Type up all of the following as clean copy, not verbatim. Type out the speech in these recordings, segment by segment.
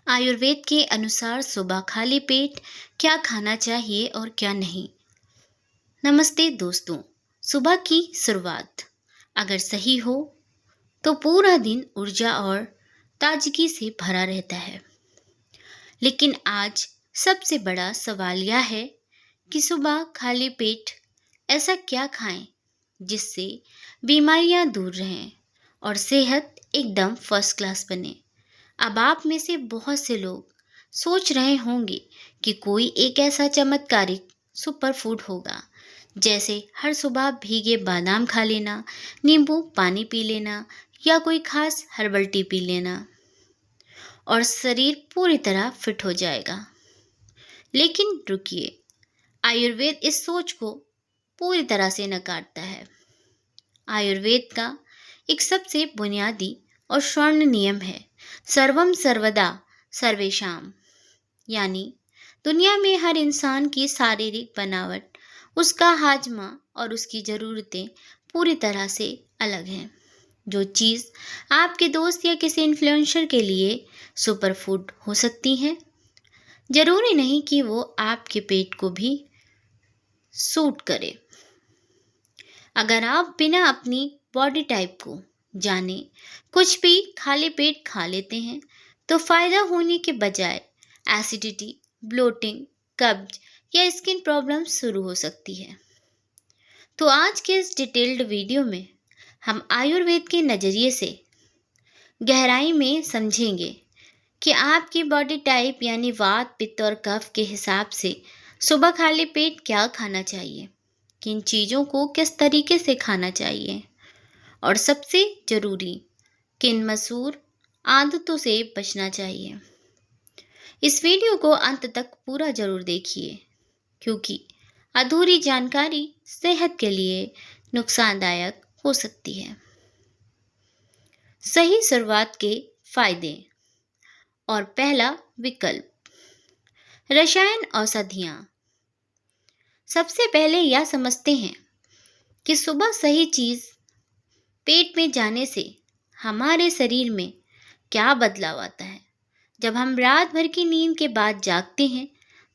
आयुर्वेद के अनुसार सुबह खाली पेट क्या खाना चाहिए और क्या नहीं। नमस्ते दोस्तों। सुबह की शुरुआत अगर सही हो तो पूरा दिन ऊर्जा और ताजगी से भरा रहता है। लेकिन आज सबसे बड़ा सवाल यह है कि सुबह खाली पेट ऐसा क्या खाएं जिससे बीमारियां दूर रहें और सेहत एकदम फर्स्ट क्लास बने। अब आप में से बहुत से लोग सोच रहे होंगे कि कोई एक ऐसा चमत्कारिक सुपर फूड होगा, जैसे हर सुबह भीगे बादाम खा लेना, नींबू पानी पी लेना या कोई खास हर्बल टी पी लेना और शरीर पूरी तरह फिट हो जाएगा। लेकिन रुकिए, आयुर्वेद इस सोच को पूरी तरह से नकारता है। आयुर्वेद का एक सबसे बुनियादी और स्वर्ण नियम है, सर्वम सर्वदा सर्वेशाम, यानी दुनिया में हर इंसान की शारीरिक बनावट, उसका हाजमा और उसकी ज़रूरतें पूरी तरह से अलग हैं। जो चीज़ आपके दोस्त या किसी इन्फ्लुएंसर के लिए सुपर फूड हो सकती है, ज़रूरी नहीं कि वो आपके पेट को भी सूट करे। अगर आप बिना अपनी बॉडी टाइप को जाने कुछ भी खाली पेट खा लेते हैं तो फ़ायदा होने के बजाय एसिडिटी, ब्लोटिंग, कब्ज या स्किन प्रॉब्लम शुरू हो सकती है। तो आज के इस डिटेल्ड वीडियो में हम आयुर्वेद के नज़रिए से गहराई में समझेंगे कि आपकी बॉडी टाइप यानी वात, पित्त और कफ के हिसाब से सुबह खाली पेट क्या खाना चाहिए, किन चीज़ों को किस तरीके से खाना चाहिए और सबसे ज़रूरी किन मशहूर आदतों से बचना चाहिए। इस वीडियो को अंत तक पूरा ज़रूर देखिए, क्योंकि अधूरी जानकारी सेहत के लिए नुकसानदायक हो सकती है। सही शुरुआत के फायदे और पहला विकल्प, रसायन औषधियाँ। सबसे पहले यह समझते हैं कि सुबह सही चीज़ पेट में जाने से हमारे शरीर में क्या बदलाव आता है। जब हम रात भर की नींद के बाद जागते हैं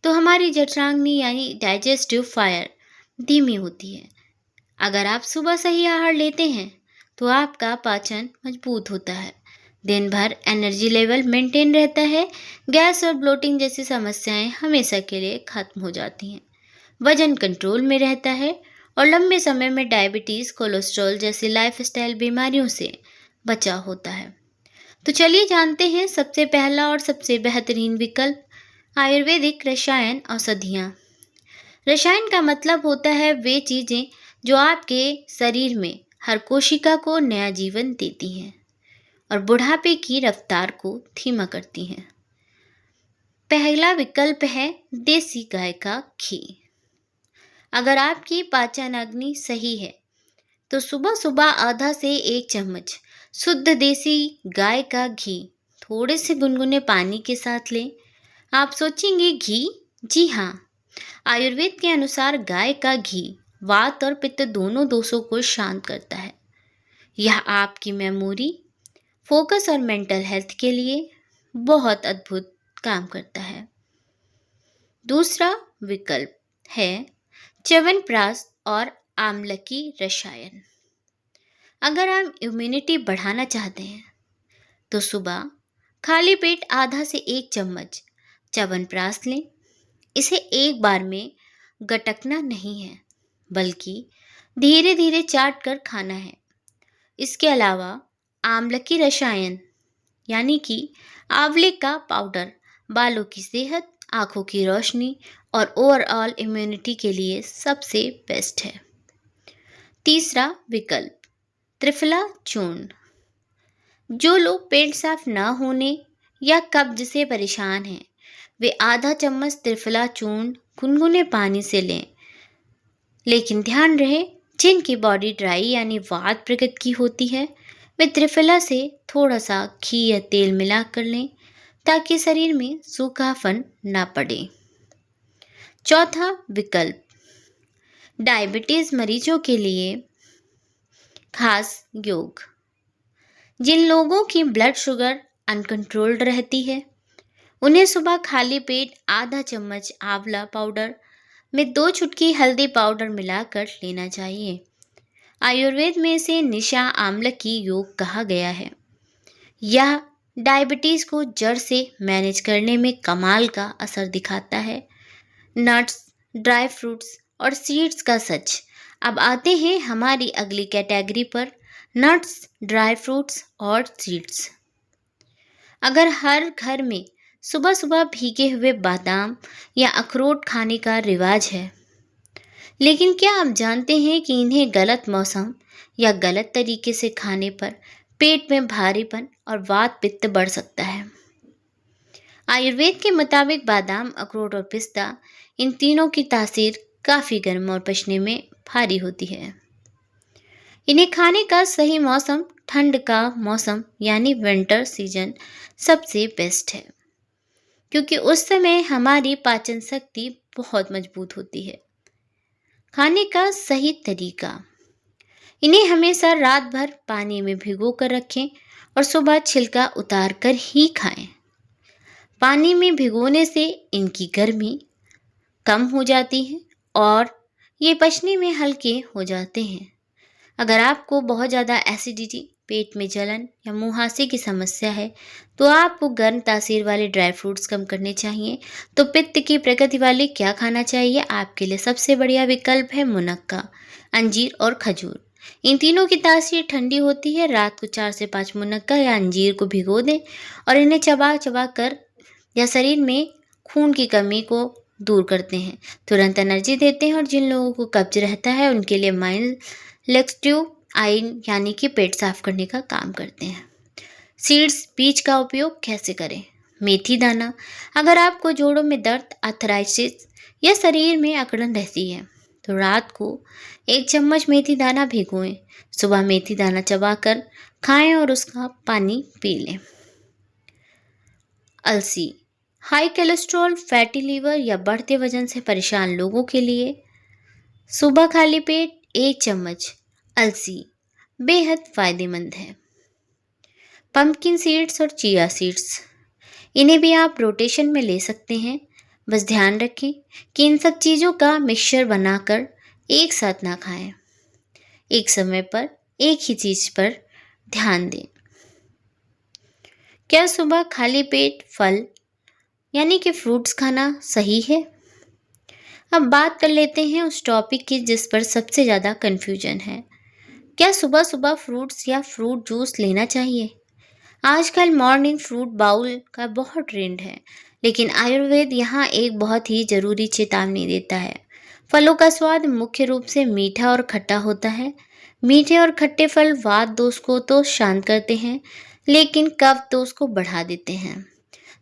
तो हमारी जठराग्नि यानी डाइजेस्टिव फायर धीमी होती है। अगर आप सुबह सही आहार लेते हैं तो आपका पाचन मजबूत होता है, दिन भर एनर्जी लेवल मेंटेन रहता है, गैस और ब्लोटिंग जैसी समस्याएं हमेशा के लिए खत्म हो जाती हैं, वजन कंट्रोल में रहता है और लंबे समय में डायबिटीज़, कोलेस्ट्रॉल जैसी लाइफस्टाइल बीमारियों से बचाव होता है। तो चलिए जानते हैं सबसे पहला और सबसे बेहतरीन विकल्प, आयुर्वेदिक रसायन औषधियाँ। रसायन का मतलब होता है वे चीज़ें जो आपके शरीर में हर कोशिका को नया जीवन देती हैं और बुढ़ापे की रफ्तार को धीमा करती हैं। पहला विकल्प है देसी गाय का घी। अगर आपकी पाचन अग्नि सही है तो सुबह सुबह आधा से 1 चम्मच शुद्ध देसी गाय का घी थोड़े से गुनगुने पानी के साथ लें। आप सोचेंगे घी? जी हाँ, आयुर्वेद के अनुसार गाय का घी वात और पित्त दोनों दोषों को शांत करता है। यह आपकी मेमोरी, फोकस और मेंटल हेल्थ के लिए बहुत अद्भुत काम करता है। दूसरा विकल्प है च्यवनप्राश और आमलकी रसायन। अगर आप इम्यूनिटी बढ़ाना चाहते हैं तो सुबह खाली पेट आधा से 1 चम्मच च्यवनप्राश लें। इसे एक बार में गटकना नहीं है, बल्कि धीरे धीरे चाट कर खाना है। इसके अलावा आमलकी रसायन यानी कि आंवले का पाउडर बालों की सेहत, आँखों की रोशनी और ओवरऑल इम्यूनिटी के लिए सबसे बेस्ट है। तीसरा विकल्प, त्रिफला चूर्ण। जो लोग पेट साफ न होने या कब्ज से परेशान हैं वे आधा चम्मच त्रिफला चूर्ण गुनगुने पानी से लें। लेकिन ध्यान रहे, जिनकी बॉडी ड्राई यानी वात प्रकृति की होती है वे त्रिफला से थोड़ा सा घी या तेल मिला कर लें ताकि शरीर में सूखापन ना पड़े। चौथा विकल्प, डायबिटीज़ मरीजों के लिए खास योग। जिन लोगों की ब्लड शुगर अनकंट्रोल्ड रहती है उन्हें सुबह खाली पेट आधा चम्मच आंवला पाउडर में 2 चुटकी हल्दी पाउडर मिलाकर लेना चाहिए। आयुर्वेद में इसे निशा आम्लकी योग कहा गया है। यह डायबिटीज को जड़ से मैनेज करने में कमाल का असर दिखाता है। नट्स, ड्राई फ्रूट्स और सीड्स का सच। अब आते हैं हमारी अगली कैटेगरी पर, नट्स, ड्राई फ्रूट्स और सीड्स। अगर हर घर में सुबह सुबह भीगे हुए बादाम या अखरोट खाने का रिवाज है, लेकिन क्या आप जानते हैं कि इन्हें गलत मौसम या गलत तरीके से खाने पर पेट में भारीपन और वात पित्त बढ़ सकता है। आयुर्वेद के मुताबिक बादाम, अखरोट और पिस्ता, इन तीनों की तासीर काफ़ी गर्म और पचने में भारी होती है। इन्हें खाने का सही मौसम ठंड का मौसम यानी विंटर सीजन सबसे बेस्ट है, क्योंकि उस समय हमारी पाचन शक्ति बहुत मजबूत होती है। खाने का सही तरीका, इन्हें हमेशा रात भर पानी में भिगो कर रखें और सुबह छिलका उतार कर ही खाएं। पानी में भिगोने से इनकी गर्मी कम हो जाती है और ये पचने में हल्के हो जाते हैं। अगर आपको बहुत ज़्यादा एसिडिटी, पेट में जलन या मुहासे की समस्या है, तो आपको गर्म तासीर वाले ड्राई फ्रूट्स कम करने चाहिए। तो पित्त की प्रकृति वाले क्या खाना चाहिए? आपके लिए सबसे बढ़िया विकल्प है मुनक्का, अंजीर और खजूर। इन तीनों की तासीर ठंडी होती है। रात को 4 से 5 मुनक्का या अंजीर को भिगो दें और इन्हें चबा चबा कर या शरीर में खून की कमी को दूर करते हैं, तुरंत एनर्जी देते हैं। और जिन लोगों को कब्ज रहता है उनके लिए माइल्ड लेक्सट्यू आयन यानी कि पेट साफ करने का काम करते हैं। सीड्स, बीज का उपयोग कैसे करें? मेथी दाना, अगर आपको जोड़ों में दर्द, आर्थराइटिस या शरीर में अकड़न रहती है, तो रात को 1 चम्मच मेथी दाना भिगोएं, सुबह मेथी दाना चबाकर खाएं और उसका पानी पी लें। अलसी, हाई कोलेस्ट्रॉल, फैटी लीवर या बढ़ते वजन से परेशान लोगों के लिए सुबह खाली पेट 1 चम्मच अलसी बेहद फायदेमंद है। पंपकिन सीड्स और चिया सीड्स, इन्हें भी आप रोटेशन में ले सकते हैं। बस ध्यान रखें कि इन सब चीज़ों का मिक्सचर बनाकर एक साथ ना खाएं। एक समय पर एक ही चीज़ पर ध्यान दें। क्या सुबह खाली पेट फल यानी कि फ्रूट्स खाना सही है? अब बात कर लेते हैं उस टॉपिक की जिस पर सबसे ज़्यादा कन्फ्यूजन है। क्या सुबह सुबह फ्रूट्स या फ्रूट जूस लेना चाहिए? आजकल मॉर्निंग फ्रूट बाउल का बहुत ट्रेंड है, लेकिन आयुर्वेद यहाँ एक बहुत ही ज़रूरी चेतावनी देता है। फलों का स्वाद मुख्य रूप से मीठा और खट्टा होता है। मीठे और खट्टे फल वात दोष को तो शांत करते हैं, लेकिन कफ दोष को बढ़ा देते हैं।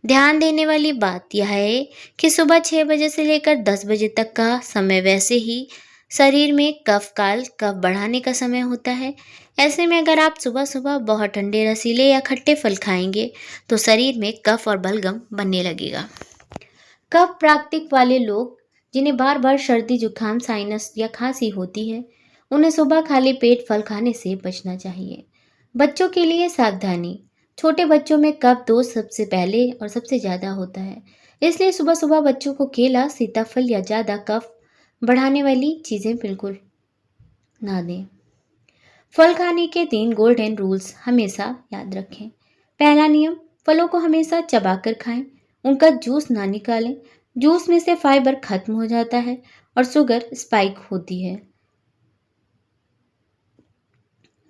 ध्यान देने वाली बात यह है कि सुबह 6 बजे से लेकर 10 बजे तक का समय वैसे ही शरीर में कफ बढ़ाने का समय होता है। ऐसे में अगर आप सुबह सुबह बहुत ठंडे, रसीले या खट्टे फल खाएंगे तो शरीर में कफ और बलगम बनने लगेगा। कफ प्राकृतिक वाले लोग जिन्हें बार बार सर्दी, जुकाम, साइनस या खांसी होती है, उन्हें सुबह खाली पेट फल खाने से बचना चाहिए। बच्चों के लिए सावधानी, छोटे बच्चों में कफ दोष सबसे पहले और सबसे ज़्यादा होता है, इसलिए सुबह सुबह बच्चों को केला, सीताफल या ज़्यादा कफ बढ़ाने वाली चीज़ें बिल्कुल ना दें। फल खाने के 3 गोल्डन रूल्स हमेशा याद रखें। पहला नियम, फलों को हमेशा चबाकर खाएं, उनका जूस ना निकालें। जूस में से फाइबर खत्म हो जाता है और शुगर स्पाइक होती है।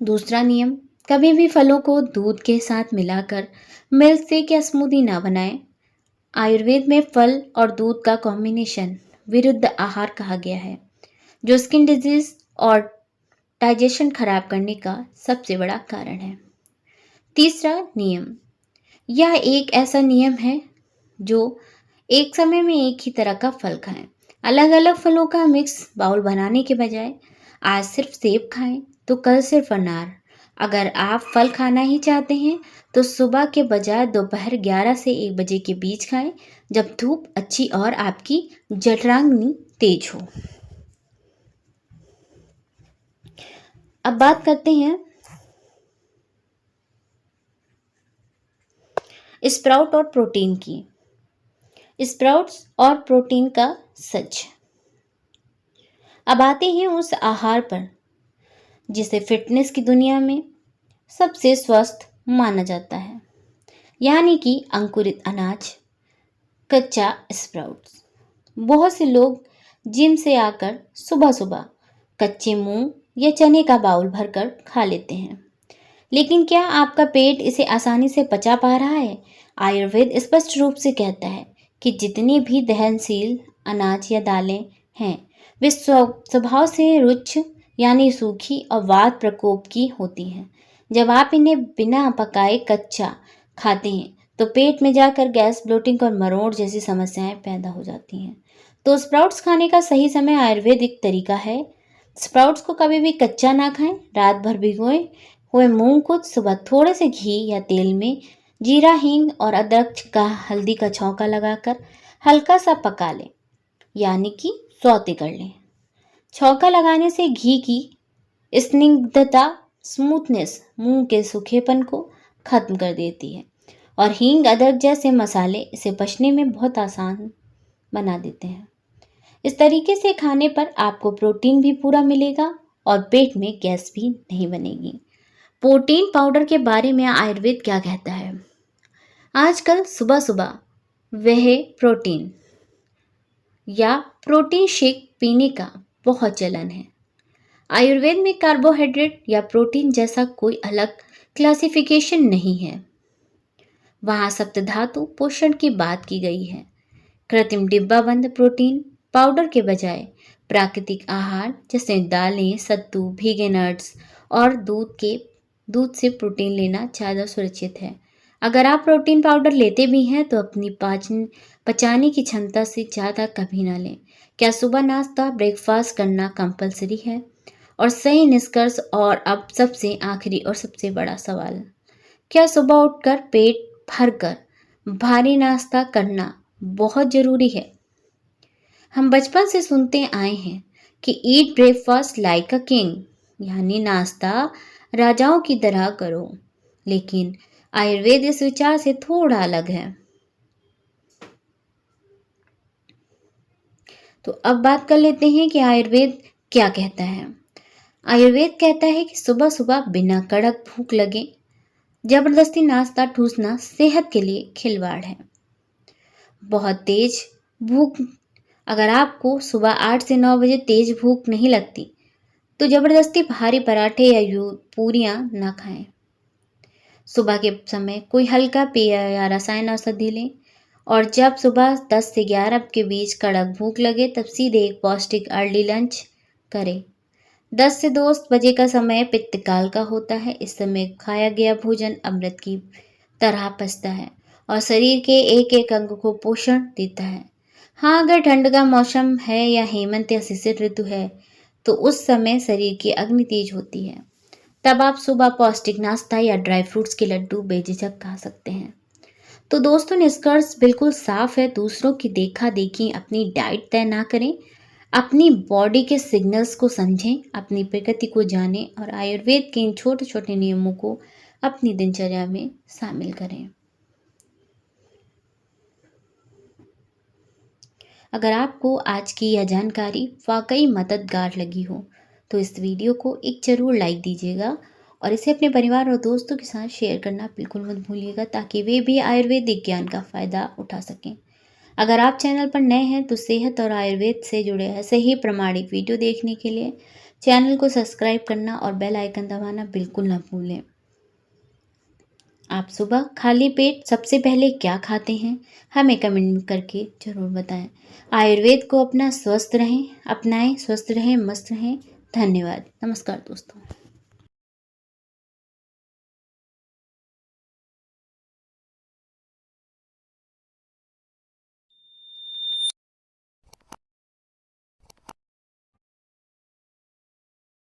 दूसरा नियम, कभी भी फलों को दूध के साथ मिलाकर मिल्क शेक या स्मूदी ना बनाएं। आयुर्वेद में फल और दूध का कॉम्बिनेशन विरुद्ध आहार कहा गया है, जो स्किन डिजीज और डाइजेशन खराब करने का सबसे बड़ा कारण है। तीसरा नियम, यह एक ऐसा नियम है जो एक समय में एक ही तरह का फल खाएं। अलग अलग फलों का मिक्स बाउल बनाने के बजाय आज सिर्फ सेब खाएं तो कल सिर्फ अनार। अगर आप फल खाना ही चाहते हैं तो सुबह के बजाय दोपहर 11 से 1 बजे के बीच खाएं, जब धूप अच्छी और आपकी जठराग्नि तेज हो। अब बात करते हैं स्प्राउट और प्रोटीन की। स्प्राउट्स और प्रोटीन का सच। अब आते हैं उस आहार पर जिसे फिटनेस की दुनिया में सबसे स्वस्थ माना जाता है, यानी कि अंकुरित अनाज, कच्चा स्प्राउट्स। बहुत से लोग जिम से आकर सुबह सुबह कच्चे मूंग या चने का बाउल भरकर खा लेते हैं, लेकिन क्या आपका पेट इसे आसानी से पचा पा रहा है? आयुर्वेद स्पष्ट रूप से कहता है कि जितनी भी दहनशील अनाज या दालें हैं वे स्वभाव से रुक्ष यानी सूखी और वात प्रकोप की होती हैं। जब आप इन्हें बिना पकाए कच्चा खाते हैं तो पेट में जाकर गैस, ब्लोटिंग और मरोड़ जैसी समस्याएं पैदा हो जाती हैं। तो स्प्राउट्स खाने का सही समय आयुर्वेदिक तरीका है। स्प्राउट्स को कभी भी कच्चा ना खाएं। रात भर भिगोए हुए मूंग को सुबह थोड़े से घी या तेल में जीरा, हींग और अदरक का हल्दी का छौंका लगाकर हल्का सा पका लें, यानी कि सौते कर लें। छौंका लगाने से घी की स्निग्धता, स्मूथनेस मूंग के सूखेपन को खत्म कर देती है और हींग, अदरक जैसे मसाले इसे पचने में बहुत आसान बना देते हैं। इस तरीके से खाने पर आपको प्रोटीन भी पूरा मिलेगा और पेट में गैस भी नहीं बनेगी। प्रोटीन पाउडर के बारे में आयुर्वेद क्या कहता है? आजकल सुबह सुबह वह प्रोटीन या प्रोटीन शेक पीने का बहुत चलन है। आयुर्वेद में कार्बोहाइड्रेट या प्रोटीन जैसा कोई अलग क्लासिफिकेशन नहीं है। वहाँ सप्तधातु पोषण की बात की गई है। कृत्रिम डिब्बाबंद प्रोटीन पाउडर के बजाय प्राकृतिक आहार जैसे दालें, सत्तू, भीगे नट्स और दूध से प्रोटीन लेना ज़्यादा सुरक्षित है। अगर आप प्रोटीन पाउडर लेते भी हैं तो अपनी पचाने की क्षमता से ज़्यादा कभी ना लें। क्या सुबह नाश्ता, ब्रेकफास्ट करना कंपलसरी है? और सही निष्कर्ष, और अब सबसे आखिरी और सबसे बड़ा सवाल, क्या सुबह उठकर पेट भरकर भारी नाश्ता करना बहुत ज़रूरी है? हम बचपन से सुनते आए हैं कि eat breakfast like a king, यानी नाश्ता राजाओं की तरह करो, लेकिन आयुर्वेद इस विचार से थोड़ा अलग है। तो अब बात कर लेते हैं कि आयुर्वेद क्या कहता है। आयुर्वेद कहता है कि सुबह सुबह बिना कड़क भूख लगे जबरदस्ती नाश्ता ठूसना सेहत के लिए खिलवाड़ है। बहुत तेज भूख, अगर आपको सुबह 8 से 9 बजे तेज भूख नहीं लगती तो जबरदस्ती भारी पराठे या पूरियां ना खाएं। सुबह के समय कोई हल्का पेय या रसायन औषधि लें, और जब सुबह 10 से 11 के बीच कड़क भूख लगे तब सीधे एक पौष्टिक अर्ली लंच करें। 10 से 2 बजे का समय पित्तकाल का होता है। इस समय खाया गया भोजन अमृत की तरह पचता है और शरीर के एक एक अंग को पोषण देता है। हाँ, अगर ठंड का मौसम है या हेमंत या शिशिर ऋतु है तो उस समय शरीर की अग्नि तेज होती है। तब आप सुबह पौष्टिक नाश्ता या ड्राई फ्रूट्स के लड्डू बेझिझक खा सकते हैं। तो दोस्तों, निष्कर्ष बिल्कुल साफ है। दूसरों की देखा देखी अपनी डाइट तय ना करें, अपनी बॉडी के सिग्नल्स को समझें, अपनी प्रकृति को जानें और आयुर्वेद के इन छोटे छोटे नियमों को अपनी दिनचर्या में शामिल करें। अगर आपको आज की यह जानकारी वाकई मददगार लगी हो तो इस वीडियो को एक ज़रूर लाइक दीजिएगा और इसे अपने परिवार और दोस्तों के साथ शेयर करना बिल्कुल मत भूलिएगा, ताकि वे भी आयुर्वेदिक ज्ञान का फ़ायदा उठा सकें। अगर आप चैनल पर नए हैं तो सेहत और आयुर्वेद से जुड़े ऐसे ही प्रमाणिक वीडियो देखने के लिए चैनल को सब्सक्राइब करना और बेल आइकन दबाना बिल्कुल ना भूलें। आप सुबह खाली पेट सबसे पहले क्या खाते हैं, हमें कमेंट करके ज़रूर बताएं। आयुर्वेद को अपनाएं, स्वस्थ रहें, मस्त रहें। धन्यवाद। नमस्कार दोस्तों।